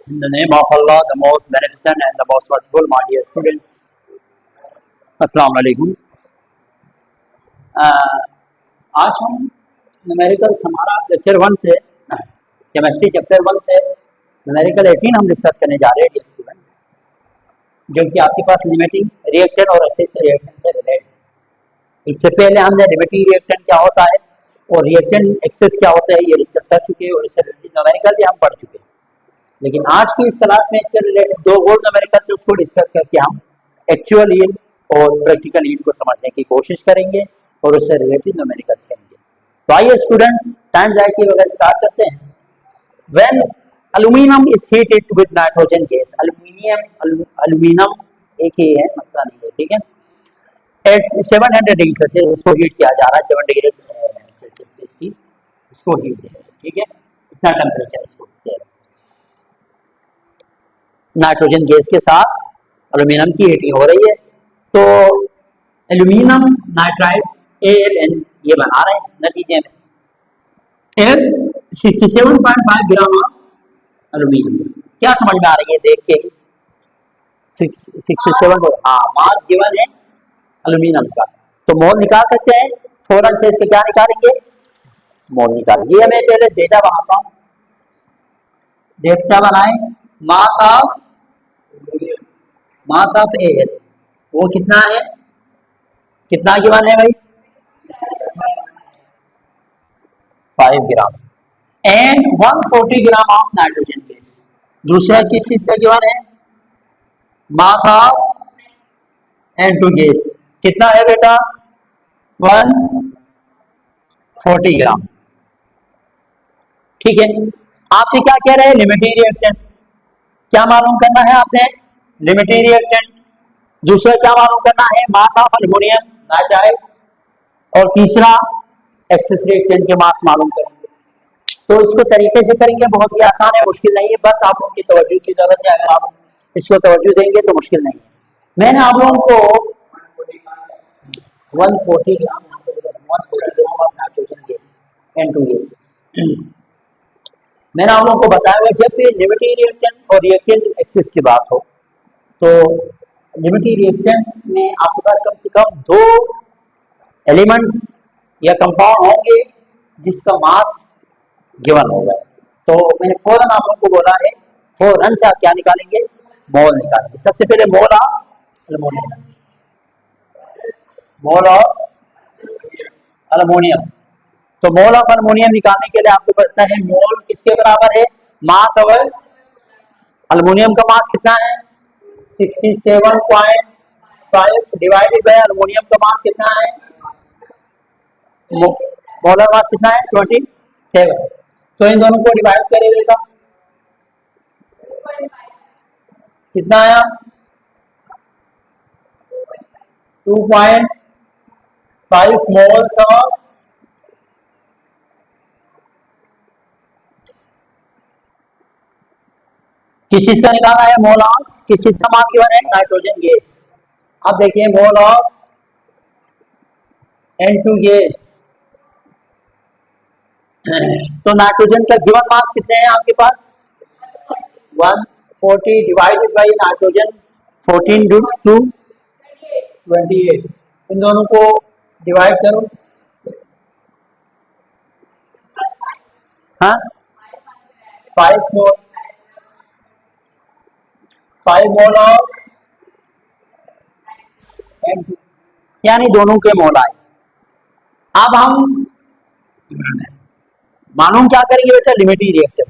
In the name of Allah, the most beneficent and the most merciful, my dear students, Assalamu alaikum. आज हम numericals हमारा lecture 1 से chemistry chapter 1 से numerical 18 हम discuss करने जा रहे हैं डियर स्टूडेंट्स, जो कि आपके पास लिमिटिंग रिएक्टेंट और एसेसिव रिएक्टेंट से रिलेटेड। इससे पहले हमने लिमिटिंग रिएक्टेंट क्या होता है और रिएक्टेंट एक्सेस क्या होता है ये डिस्कस कर चुके हैं और इससे रिलेटेड न्यूमेरिकल भी हम पढ़ चुके हैं। लेकिन आज की इस क्लास में इससे रिलेटेड दो और न्यूमेरिकल से उसको डिस्कस करके हम एक्चुअल यील्ड और प्रैक्टिकल यील्ड को समझने की कोशिश करेंगे और उससे रिलेटेड न्यूमेरिकल्स करेंगे। तो आइए स्टूडेंट्स, टाइम जाए कि वगैरह स्टार्ट करते हैं। When aluminium is heated with nitrogen gas, aluminium एक ही है, मसला नहीं है, ठीक है। एट 700 डिग्री सेल्सियस इसको हीट किया जा रहा है, 7 डिग्री सेल्सियस पे इसको हीट दे रहे हैं, ठीक है। इतना टेम्परेचर इसको दे रहे हैं। नाइट्रोजन गैस के साथ एल्यूमिनियम की हीटिंग हो रही है, तो एल्यूमिनियम नाइट्राइड AlN ये बना रहे हैं। नतीजे में 67.5 ग्राम ऑफ एल्यूमिनियम, क्या समझ में आ रही है देख के? 67, हाँ, मास गिवन है एल्यूमिनियम का, तो मोल निकाल सकते हैं। फौरन से इसके क्या निकालेंगे? मोल निकालेंगे। ये मैं पहले डेटा बनाता हूँ, डेटा बनाए। मास ऑफ एयर वो कितना है, कितना गिवन है भाई? 5 gram and 140 gram of nitrogen gas. दूसरा किस चीज का गिवन है? मास ऑफ N2 गैस कितना है बेटा? 140 ग्राम, ठीक है। आपसे क्या कह रहे हैं? लिमिटिंग रिएक्टेंट क्या मालूम करना है आपने? Limiting reactant. दूसरा क्या मालूम करना है? Mass of aluminium nitride. और तीसरा एक्सेस रिएक्टेंट के मास मालूम करेंगे। तो इसको तरीके से करेंगे, बहुत ही आसान है, मुश्किल नहीं है, बस आप लोगों की तवज्जो की जरूरत है। अगर आप इसको तवज्जो देंगे तो मुश्किल नहीं है। मैंने आप लोगों को 140 gram nitrogen gas N2 gas मैंने आप लोगों को बताया हुआ। जब भी लिमिटिंग रिएक्टेंट और रिएक्टेंट एक्सेस की बात हो तो लिमिटिंग रिएक्टेंट में आपके पास कम से कम 2 एलिमेंट्स या कंपाउंड होंगे जिसका मास गिवन होगा। तो मैंने फौरन आप लोगों को बोला है, फौरन से आप क्या निकालेंगे? मोल निकालेंगे। सबसे पहले mole of aluminium, mole of aluminium. तो मोल ऑफ एल्यूमिनियम निकालने के लिए आपको पता है मोल किसके बराबर है? मास ओवर एल्यूमिनियम का मास कितना है? 67.5 डिवाइडेड बाय एल्यूमिनियम का मास कितना है? मोलर मास कितना है? 27। तो इन दोनों को डिवाइड करें बेटा, कितना आया? 2.5 मोल्स ऑफ किस चीज का निकालना है? मोल ऑफ किस चीज का मास गिवन है? Nitrogen gas. अब देखिए मोल ऑफ N2 गैस, तो नाइट्रोजन का गिवन मास कितने हैं आपके पास? 140 डिवाइडेड बाई नाइट्रोजन 14 टू 28। इन दोनों को डिवाइड करो, हाँ, 5 मोल ऑफ N2, यानी दोनों के मोल आए। अब हम मालूम क्या करेंगे बेटा? Limiting reactant.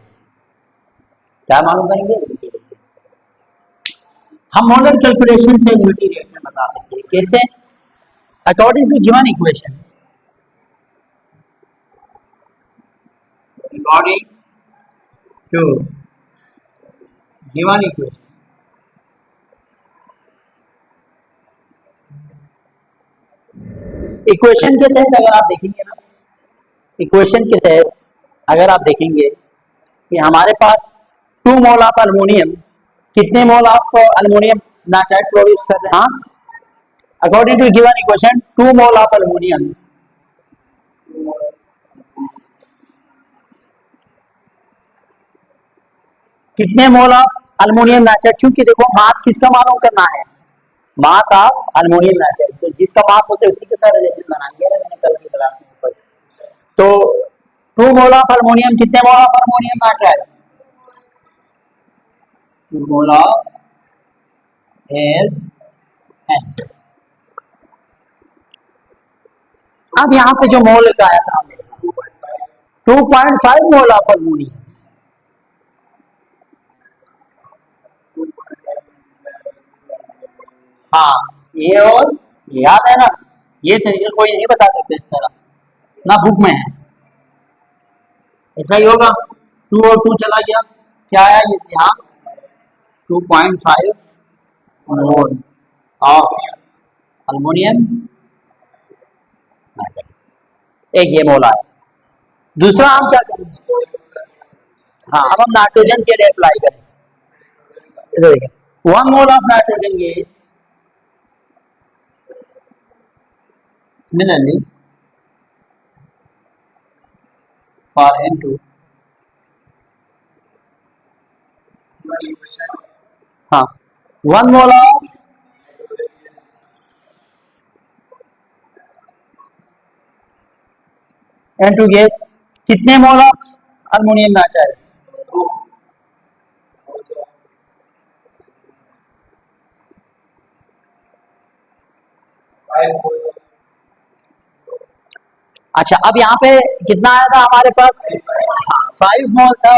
क्या मालूम करेंगे? Limiting reactant. हम मोलर कैलकुलेशन से लिमिटिंग रिएक्टेंट बता सकते हैं। कैसे? According to given equation, according to given equation equation के तहत अगर आप देखेंगे ना, इक्वेशन के तहत अगर आप देखेंगे कि हमारे पास 2 मोल ऑफ एल्यूमिनियम, कितने mole of aluminium nitride produce कर रहे हैं? हाँ, according to given equation 2 mole of aluminium कितने मोल ऑफ अल्मोनियम नाइट्राइड, क्योंकि देखो मास किसका मालूम करना है, मास ऑफ अल्मोनियम नाइट्राइड, तो जिसका मास होता है उसी के साथ रिलेशन बनाएंगे ना, मैंने कल की क्लास में पढ़ा। तो 2 मोल ऑफ अल्मोनियम, कितने mole of aluminium nitride, 2 mole of L N. अब यहाँ पे जो मोल का है सामने 2.5 मोल ऑफ अल्मोनियम, हाँ ये और याद है ना, ये तरीके कोई नहीं बता सकते इस तरह, ना बुक में है, ऐसा ही होगा। 2 और 2 चला गया, क्या है यहाँ 2.5 मोल ऑफ अल्मोनियम, एक ये मोल आया। दूसरा हम क्या करेंगे, हाँ अब हम नाइट्रोजन के लिए अप्लाई करें, इधर देखिए 1 mole of nitrogen gas similarly for N2, हाँ 1 मोल ऑफ N2 गैस, कितने मोल ऑफ अल्मोनियम नाइट्राइड, अच्छा अब यहाँ पे कितना आया था हमारे पास, हाँ 5 मोल था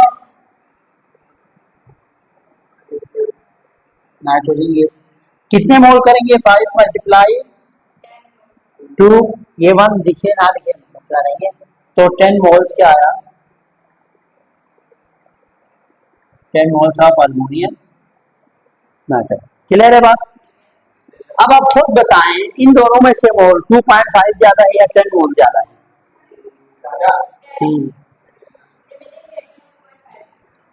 नाइट्रोजन गैस, कितने मोल करेंगे 5 मल्टीप्लाई 2, ये 1 दिखे ना दिखे मसला नहीं है, तो 10 मोल्स क्या आया, 10 moles of aluminium nitride. Clear है बात। अब आप खुद बताएं इन दोनों में से मोल 2.5 ज्यादा है या 10 मोल ज्यादा है,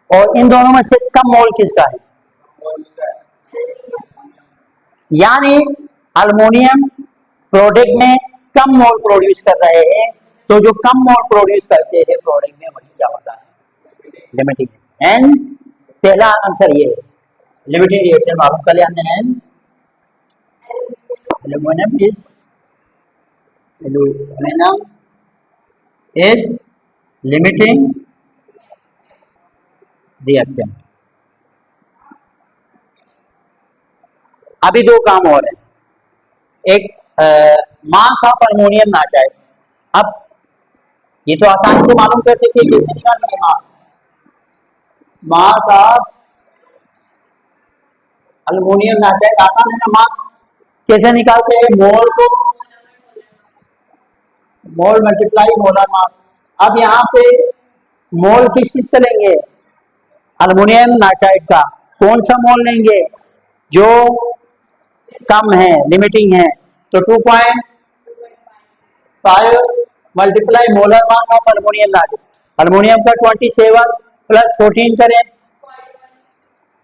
और इन दोनों में से कम मोल किसका है, यानी अल्मोनियम प्रोडक्ट में कम मोल प्रोड्यूस कर रहे हैं, तो जो कम मोल प्रोड्यूस करते हैं प्रोडक्ट में वही क्या होता है, लिमिटिंग। एंड पहला आंसर ये है, लिमिटिंग रिएक्शन मालूम कर लिया है, aluminum is limiting reaction। अभी 2 काम और है, एक मास ऑफ अल्मोनियम नाइट्राइड, अब ये तो आसानी से मालूम कर सकते हैं, कैसे निकालेंगे मास ऑफ अल्मोनियम नाइट्राइड, आसान है ना, मास कैसे निकालते हैं, मोल को मोल मल्टीप्लाई मोलर मास। अब यहाँ पे मोल किस चीज का लेंगे, अल्मोनियम नाइट्राइड का, कौन सा मोल लेंगे, जो कम है लिमिटिंग है, तो 2.5 multiply molar mass of aluminium nitride, aluminium का 27 प्लस 14 करें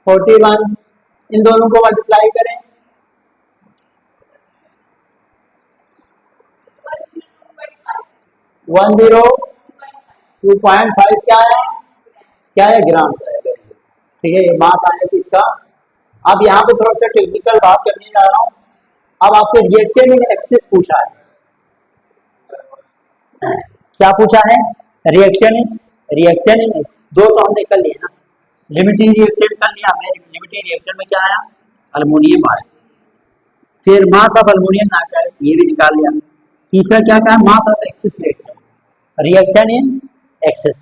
41, इन दोनों को मल्टीप्लाई करें 2.5 क्या है ग्राम, ठीक है, ये मास आने की इसका। अब यहाँ पे थोड़ा सा टेक्निकल बात करने जा रहा हूँ, अब आपसे रिएक्टेंट इन एक्सेस पूछा है, क्या पूछा है, रिएक्टेंट इन, 2 तो हमने कर लिए ना, लिमिटिंग रिएक्टेंट कर लिया हमने, लिमिटिंग रिएक्टेंट में क्या आया, अल्मोनियम आया, फिर मास ऑफ अल्मोनियम नाइट्राइड ये भी निकाल लिया, तीसरा क्या कहा, mass of excess reactant in excess,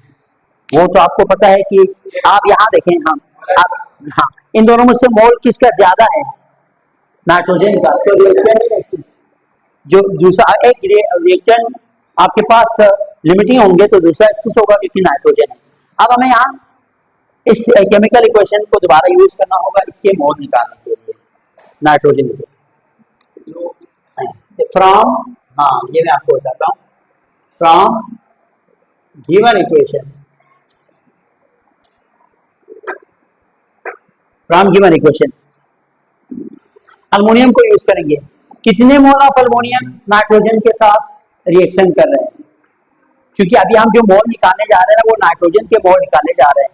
वो तो आपको पता है कि आप यहाँ देखें, हम आप हाँ इन दोनों में से मोल किसका ज्यादा है, नाइट्रोजन का, तो रिएक्टेंट इन एक्सेस, जो दूसरा एक रिएक्टेंट आपके पास लिमिटिंग होंगे तो दूसरा एक्सेस होगा क्योंकि नाइट्रोजन है। अब हमें यहाँ इस केमिकल इक्वेशन को दोबारा यूज करना होगा इसके मोल निकालने के लिए नाइट्रोजन के, फ्रॉम, हाँ ये मैं आपको बताता हूँ, from given equation, from given equation aluminium को यूज करेंगे, कितने मोल ऑफ अल्मोनियम नाइट्रोजन के साथ रिएक्शन कर रहे हैं, क्योंकि अभी हम जो मोल निकालने जा रहे हैं वो नाइट्रोजन के मोल निकालने जा रहे हैं,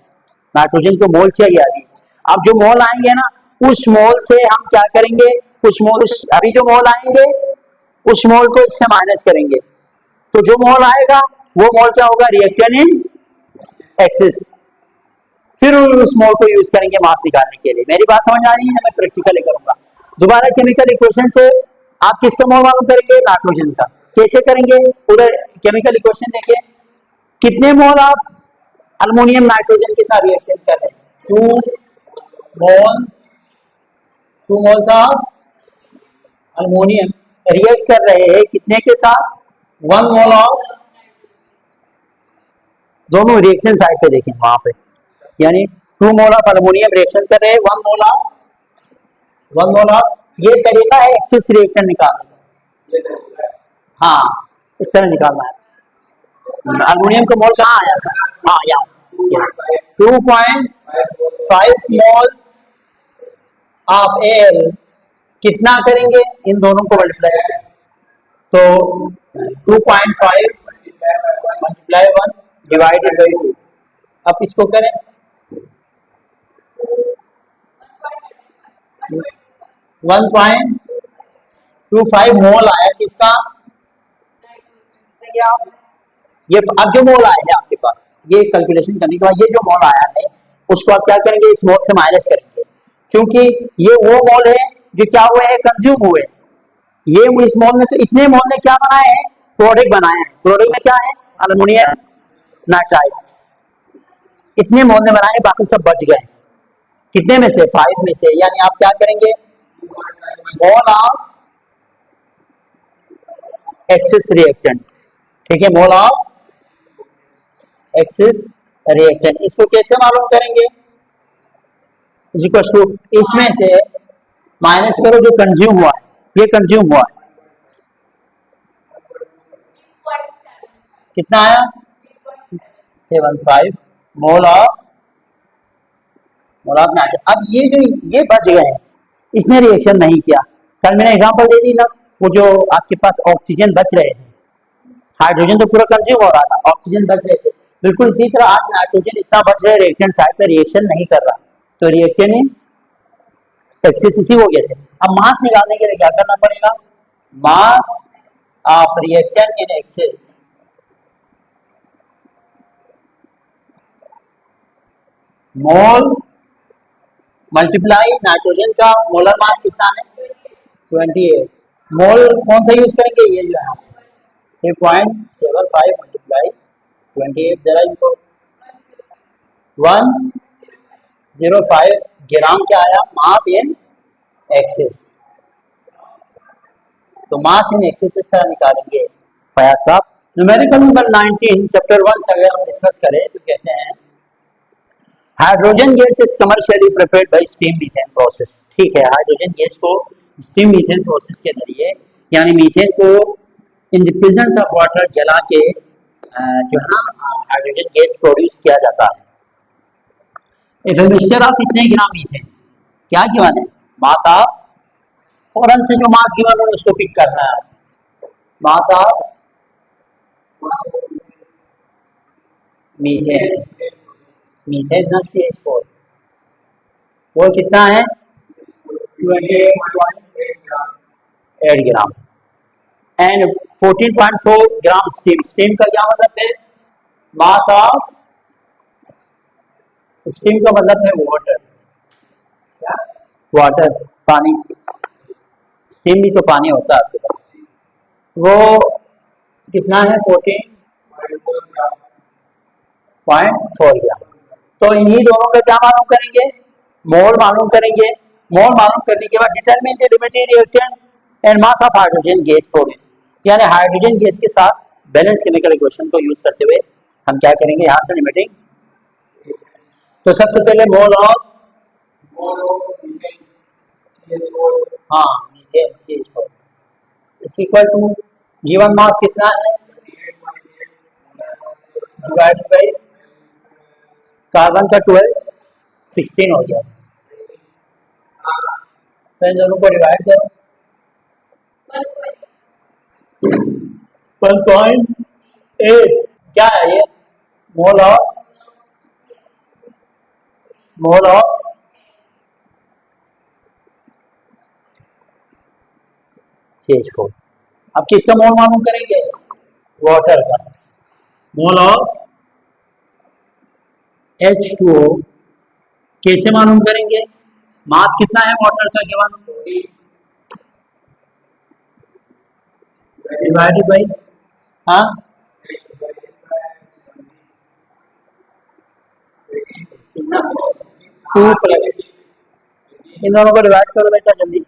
नाइट्रोजन को मोल किया गया अभी। अब जो मोल आएंगे ना, उस मोल से हम क्या करेंगे, उस मोल अभी जो मोल आएंगे उस मोल को इससे माइनस करेंगे, तो जो मोल आएगा वो मोल क्या होगा, रिएक्टेंट इन एक्सिस। फिर उस मोल को यूज करेंगे मास निकालने के लिए। मेरी बात समझ आ रही है? मैं प्रैक्टिकली करूंगा। दोबारा केमिकल इक्वेशन से आप किसका मोल मालूम करेंगे, नाइट्रोजन का। कैसे करेंगे, उधर केमिकल इक्वेशन देखिए, कितने मोल आप अल्मोनियम नाइट्रोजन के साथ रिएक्शन कर रहे हैं, 2 मोल ऑफ अल्मोनियम रिएक्ट कर रहे हैं कितने के साथ, 1 मोल ऑफ, दोनों रिएक्शन साइड पे देखें वहां पे, यानी 2 मोल ऑफ अल्मोनियम रिएक्शन कर रहे हैं 1 मोल ऑफ, ये तरीका है एक्सिस रिएक्शन निकालने का। हाँ, इस तरह निकालना है। अल्मोनियम का मोल कहाँ आया था, हाँ यहाँ 2.5 मोल ऑफ एल, कितना करेंगे, इन दोनों को मल्टीप्लाई, तो 2.5 मल्टीप्लाई 1 डिवाइडेड बाई 2। अब इसको करें, 1.25 मोल आया किसका, ये अब जो मोल आया है आपके पास, ये कैलकुलेशन करने के बाद ये जो मोल आया है उसको आप क्या करेंगे, इस मोल से माइनस करेंगे, क्योंकि ये वो मोल है जो क्या हुए हैं, कंज्यूम हुए। ये इस मोल ने, तो इतने मोल ने क्या बनाए हैं, प्रोडक्ट बनाए हैं। प्रोडक्ट में क्या है, अल्युमिनियम नाइट्राइड, इतने मोल ने बनाए, बाकी सब बच गए। कितने में से, 5 में से। यानी आप क्या करेंगे, मोल ऑफ एक्सिस रिएक्टेंट, ठीक है, मोल ऑफ एक्सिस रिएक्टेंट, इसको कैसे मालूम करेंगे, टू इसमें से माइनस करो जो कंज्यूम हुआ है, ये कंज्यूम हुआ है, कितना आया, 75 मोल ऑफ नाइट्रोजन। अब ये जो ये बच गए हैं, इसने रिएक्शन नहीं किया। कल मैंने एग्जांपल दे दी ना, वो जो आपके पास ऑक्सीजन बच रहे थे, हाइड्रोजन तो पूरा कंज्यूम हो रहा था, ऑक्सीजन बच रहे थे, बिल्कुल इसी तरह आज नाइट्रोजन इतना बच रहे, रिएक्टेंट साइड पर रिएक्शन नहीं कर रहा, तो रिएक्शन एक्सिस इसी हो गए थे। अब मास निकालने के लिए क्या करना पड़ेगा, mass of reactant in axis mole multiply nitrogen का मोलर मास कितना है, 28 मोल। कौन सा यूज करेंगे, ये जो है 3.75 मल्टीप्लाई 28, जरा इनको 105 ग्राम क्या आया, मास इन एक्सिस। तो मास इन एक्सिस इस तरह निकालेंगे फयाज साहब। न्यूमेरिकल नंबर 19 चैप्टर 1 से अगर हम डिस्कस करें तो कहते हैं hydrogen gas is commercially prepared by steam methane process. ठीक है, हाइड्रोजन गैस को स्टीम मीथेन प्रोसेस के जरिए, यानी मीथेन को in the presence of water जला के जो है ना हाइड्रोजन गैस प्रोड्यूस किया जाता है। इफ ए मिक्सचर ऑफ इतने ग्राम मीथेन, क्या गिवन है, मास ऑफ, फौरन से जो मास गिवन है उसको पिक करना है, मास ऑफ मीथेन, मीथेन ना CH4, वो कितना है 28.8 gram and 14.4 gram steam. Steam का क्या मतलब है, मास ऑफ, स्टीम का मतलब है वाटर, वाटर पानी, स्टीम भी तो पानी होता है आपके पास। वो कितना है 14.4 ग्राम। तो इन्हीं दोनों का क्या मालूम करेंगे, मोल मालूम करेंगे। मोल मालूम करने के बाद determine the limiting reactant and mass of hydrogen gas produce, यानी हाइड्रोजन गैस के साथ बैलेंस केमिकल इक्वेशन को यूज करते हुए हम क्या करेंगे, यहाँ से लिमिटिंग। तो सबसे पहले मोल ऑफ, हाँ methane CH4 is equal to given mass कितना है, डिवाइड बाई कार्बन का 12 16 हो गया। तो इन दोनों को डिवाइड करो, 1.8 क्या है ये, mole of mole of CH4। अब किसका मोल मालूम करेंगे? वाटर का। मोल ऑफ H2O कैसे मालूम करेंगे? मास कितना है वाटर का केवल, डिवाइडेड बाई, हाँ, 2 प्लस, इन दोनों को डिवाइड करो बेटा जल्दी।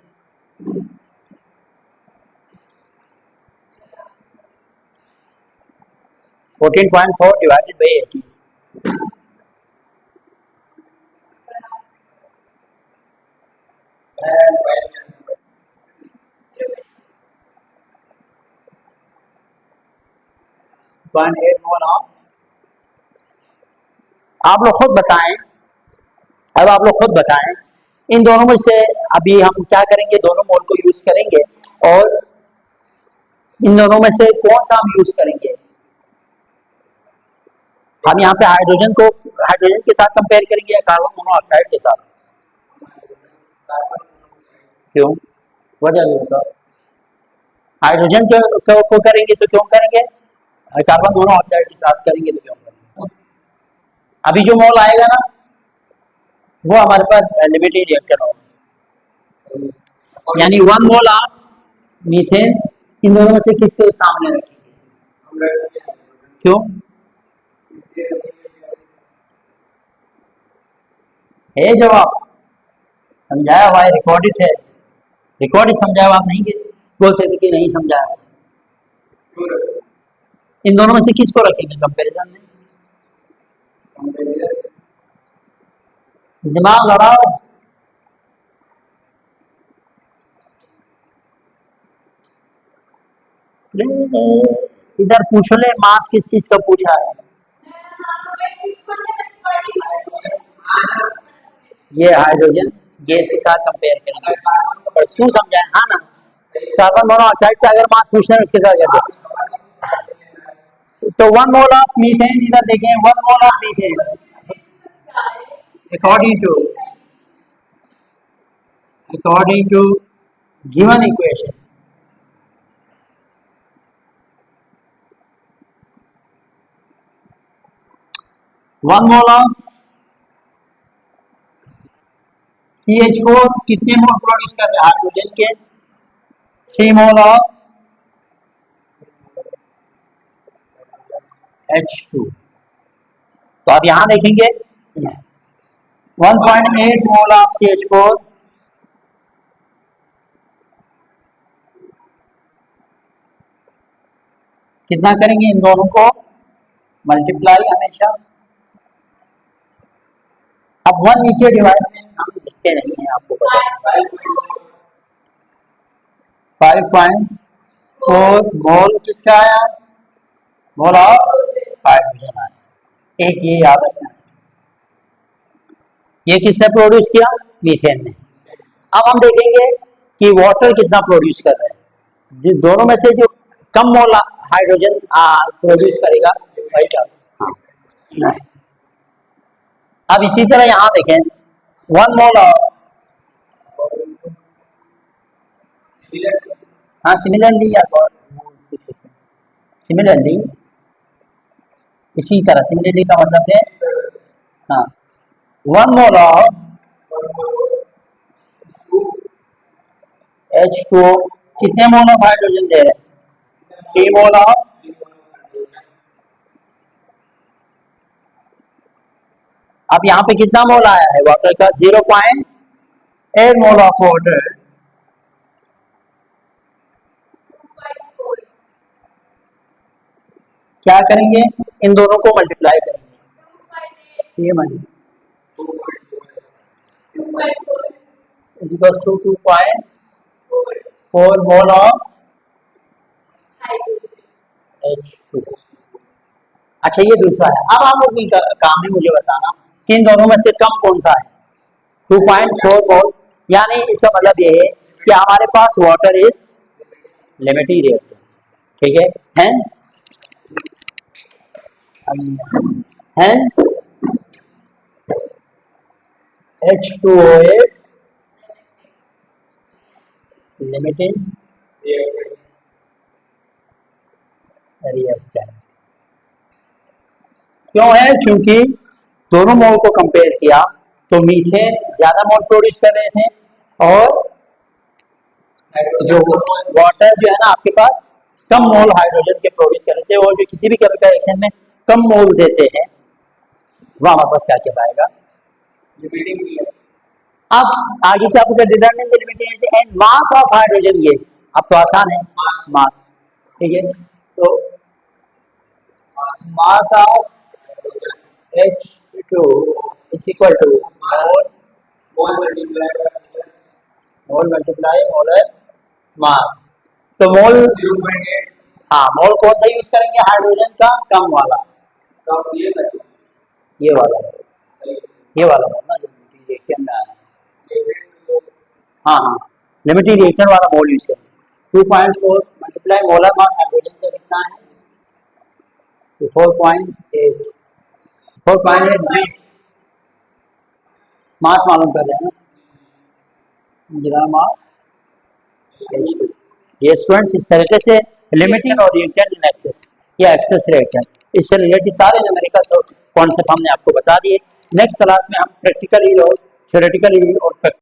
14.4 डिवाइडेड बाई 80। आप लोग खुद बताएं, अब आप लोग खुद बताएं इन दोनों में से अभी हम क्या करेंगे, दोनों मोल को यूज करेंगे और इन दोनों में से कौन सा हम यूज करेंगे? हम यहाँ पे हाइड्रोजन को हाइड्रोजन के साथ कंपेयर करेंगे या कार्बन मोनोऑक्साइड के साथ? क्यों? वजह भी बताओ। हाइड्रोजन को करेंगे तो क्यों करेंगे, कार्बन मोनोऑक्साइड के साथ करेंगे तो क्यों करेंगे? अभी जो मोल आएगा ना वो हमारे पास लिमिटेड रिएक्टर होगा, यानी 1 मोल ऑफ मीथेन इन दोनों में से किसके सामने रखेंगे? क्यों? है जवाब, समझाया हुआ है, रिकॉर्डेड है, रिकॉर्डेड समझाया हुआ, आप नहीं बोल सकते कि नहीं समझाया। इन दोनों में से किसको रखेंगे कंपैरिजन में? दिमाग लड़ाओ। इधर पूछो ले, मास किस चीज का पूछा है? ये हाइड्रोजन गैस के साथ कंपेयर करेंगे, पर क्यों समझाए, हाँ ना? कार्बन मोनोऑक्साइड का अगर मास पूछना है उसके साथ क्या? तो 1 मोल ऑफ मीथेन, इधर देखें 1 mole of methane according to given equation, one mole of CH4 कितने मोल प्रोड्यूस कर रहे हैं हाइड्रोजन के? 3 मोल ऑफ H2। तो अब यहां देखेंगे 1.8 मोल ऑफ CH4 कितना करेंगे, इन दोनों को मल्टीप्लाई हमेशा। अब 1 नीचे डिवाइड में हम लिखते नहीं है, आपको पता है। 5.4 मोल किसका आया? मोल ऑफ हाइड्रोजन आया। एक ये याद रखना, ये किसने प्रोड्यूस किया? मीथेन ने। अब हम देखेंगे कि वाटर कितना प्रोड्यूस कर रहे हैं, जिस दोनों में से जो कम मोल हाइड्रोजन प्रोड्यूस करेगा वही का। हाँ नहीं। अब इसी तरह यहां देखें 1 मोल ऑफ, हाँ सिमिलरली या सिमिलरली, इसी तरह सिमिलरली का मतलब है, हाँ 1 मोल ऑफ H2O कितने मोल ऑफ हाइड्रोजन दे रहे हैं? 3 मोल ऑफ, अब यहाँ पे कितना मोल आया है वाटर का? 0.8 मोल ऑफ वाटर। क्या करेंगे, इन दोनों को मल्टीप्लाई करेंगे, ये मानिए 2.4 मोल ऑफ H2। अच्छा ये दूसरा है। अब हम लोग काम है मुझे बताना कि इन दोनों में से कम कौन सा है? 2.4 मोल, यानी इसका मतलब ये है कि हमारे पास वाटर इज लिमिटेड रिएक्टर, ठीक है? हैं H2O is limiting रिएक्टेंट। क्यों है? क्योंकि दोनों मोल को कंपेयर किया तो मीथेन ज्यादा मोल प्रोड्यूस कर रहे थे और जो वाटर जो है ना आपके पास कम मोल हाइड्रोजन के प्रोड्यूस कर रहे थे, और जो किसी भी केमिकल रिएक्शन में कम मोल देते हैं वह हमारे पास क्या कहलाएगा? अब आगे क्या पूछा? Determine the limiting and mass of hydrogen gas. अब तो आसान है, मास। ठीक है, तो mass of H2 is equal to mole multiply molar mass. तो मोल 0.8। हाँ, मोल कौन सा यूज करेंगे? हाइड्रोजन का कम वाला, ये वाला मोल ना जो रिएक्शन में आया। हाँ हाँ, लिमिटिंग रिएक्शन वाला मोल यूज करेंगे। 2.4 मल्टीप्लाई मोलर मास हाइड्रोजन का कितना है? 4.8 मास मालूम कर रहे हैं ना, ग्राम ऑफ H2। ये स्टूडेंट्स इस तरीके से लिमिटिंग और रिएक्टेंट इन एक्सेस या एक्सेस रिएक्टेंट, इससे रिलेटेड सारे न्यूमेरिकल कॉन्सेप्ट हमने आपको बता दिए। नेक्स्ट क्लास में हम प्रैक्टिकली और थ्योरेटिकली और